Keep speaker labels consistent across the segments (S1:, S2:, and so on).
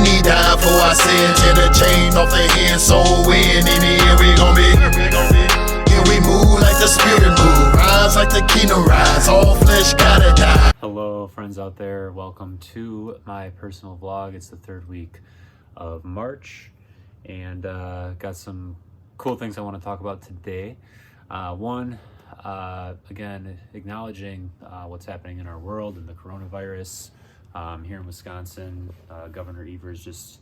S1: he died for our sins. Tear the chain off the hand, so in the end we gon' be. And we move like the spirit move, rise like the kingdom rise. All flesh gotta die.
S2: Hello friends out there, welcome to my personal vlog. It's the third week of March and got some cool things I want to talk about today. One, again, acknowledging what's happening in our world and the coronavirus. Here in Wisconsin, Governor Evers just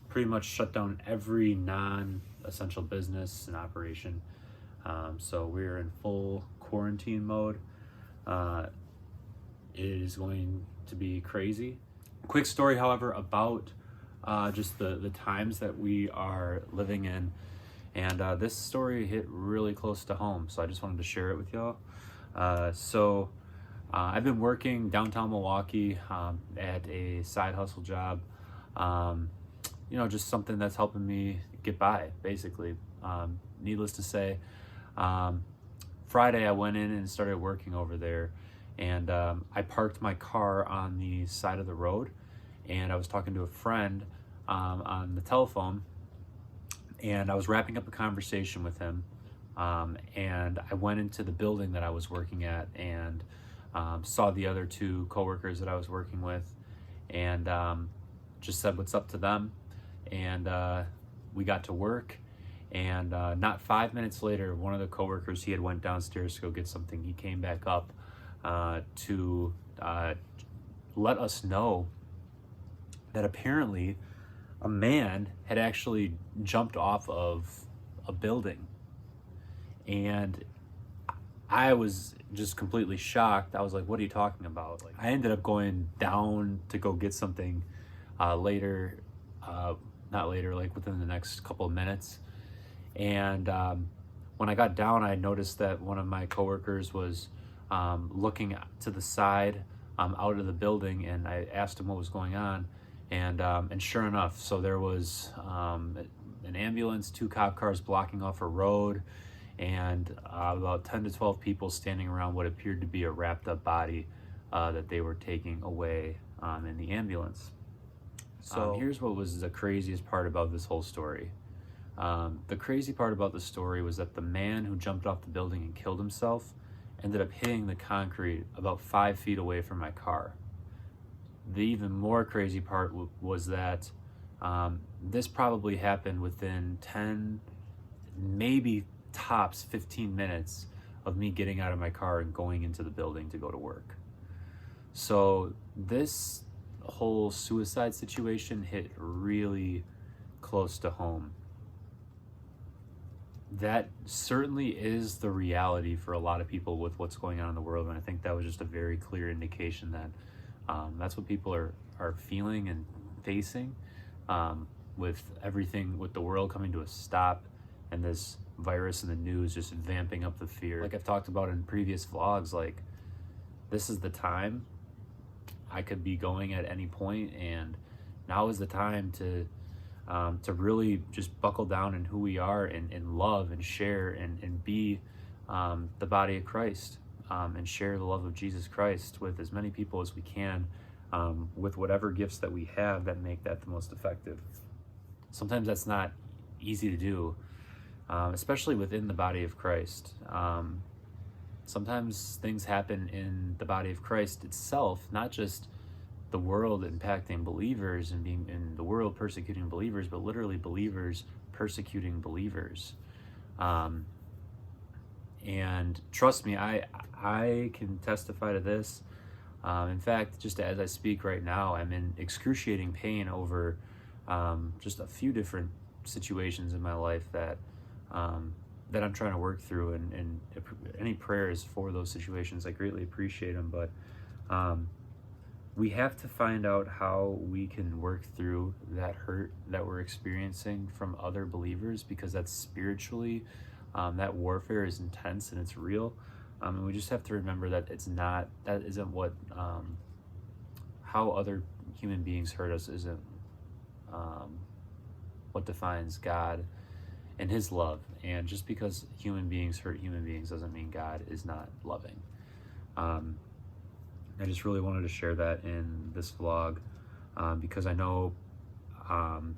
S2: pretty much shut down every non-essential business and operation. So we're in full quarantine mode. It is going to be crazy. Quick story, however, about just the times that we are living in. And this story hit really close to home, so I just wanted to share it with y'all. I've been working downtown Milwaukee at a side hustle job. Just something that's helping me get by, basically. Needless to say, Friday I went in and started working over there, and I parked my car on the side of the road, and I was talking to a friend on the telephone, and I was wrapping up a conversation with him, and I went into the building that I was working at and saw the other two coworkers that I was working with, and just said what's up to them, and we got to work. And not 5 minutes later, one of the coworkers, he had went downstairs to go get something. He came back up to let us know that apparently a man had actually jumped off of a building. And I was just completely shocked. I was like, what are you talking about? I ended up going down to go get something later, not later, like within the next couple of minutes. And when I got down, I noticed that one of my coworkers was looking to the side out of the building, and I asked him what was going on, and sure enough, so there was an ambulance, 2 cop cars blocking off a road, and about 10 to 12 people standing around what appeared to be a wrapped up body that they were taking away in the ambulance. So here's what was the craziest part about this whole story. The crazy part about the story was that the man who jumped off the building and killed himself ended up hitting the concrete about 5 feet away from my car. The even more crazy part was that this probably happened within 10, maybe tops 15 minutes of me getting out of my car and going into the building to go to work. So this whole suicide situation hit really close to home. That certainly is the reality for a lot of people with what's going on in the world, and I think that was just a very clear indication that that's what people are feeling and facing with everything, with the world coming to a stop and this virus in the news just vamping up the fear. Like I've talked about in previous vlogs, like this is the time. I could be going at any point, and now is the time to really just buckle down in who we are and love and share and be the body of Christ, and share the love of Jesus Christ with as many people as we can, with whatever gifts that we have that make that the most effective. Sometimes that's not easy to do, especially within the body of Christ. Sometimes things happen in the body of Christ itself, not just the world impacting believers and being in the world persecuting believers, but literally believers persecuting believers. And trust me, I can testify to this. In fact, just as I speak right now, I'm in excruciating pain over just a few different situations in my life that I'm trying to work through, and any prayers for those situations, I greatly appreciate them. But we have to find out how we can work through that hurt that we're experiencing from other believers, because that's spiritually, that warfare is intense and it's real. And we just have to remember that that isn't what, how other human beings hurt us isn't what defines God and his love. And just because human beings hurt human beings doesn't mean God is not loving. I just really wanted to share that in this vlog, because I know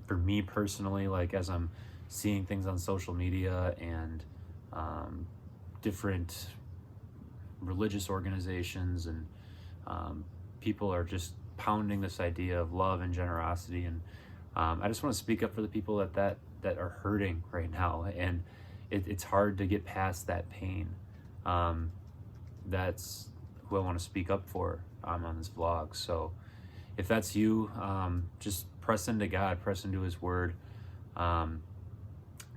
S2: For me personally, like as I'm seeing things on social media and different religious organizations and people are just pounding this idea of love and generosity, and I just want to speak up for the people that are hurting right now, and it's hard to get past that pain. That's who I want to speak up for on this vlog. So if that's you, just press into God, press into his word,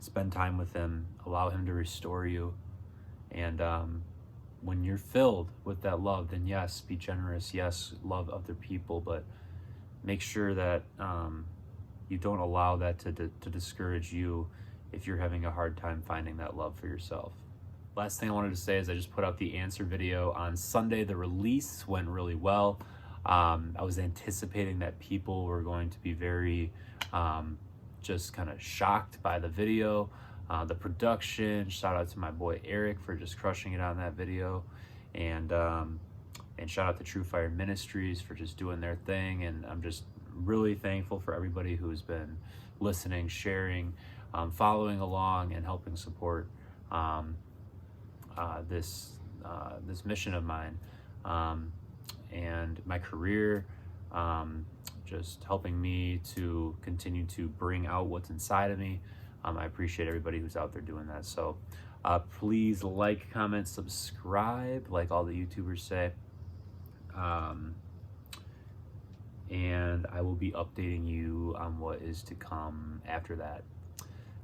S2: spend time with him, allow him to restore you. And when you're filled with that love, then yes, be generous, yes, love other people, but make sure that you don't allow that to discourage you if you're having a hard time finding that love for yourself. Last thing I wanted to say is I just put out the answer video on Sunday. The release went really well. I was anticipating that people were going to be very just kind of shocked by the video, the production. Shout out to my boy Eric for just crushing it on that video, and shout out to True Fire Ministries for just doing their thing. And I'm just really thankful for everybody who's been listening, sharing, following along, and helping support this mission of mine, and my career, just helping me to continue to bring out what's inside of me. I appreciate everybody who's out there doing that. So please like, comment, subscribe, like all the YouTubers say. And I will be updating you on what is to come after that.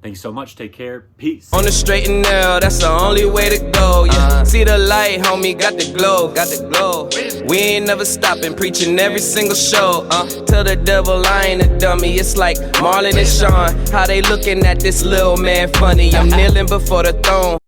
S2: Thank you so much. Take care. Peace.
S3: On the straight and narrow, that's the only way to go. Yeah. See the light, homie, got the glow, got the glow. We ain't never stopping, preaching every single show. Tell the devil I ain't a dummy. It's like Marlon and Sean, how they looking at this little man funny. I'm kneeling before the throne.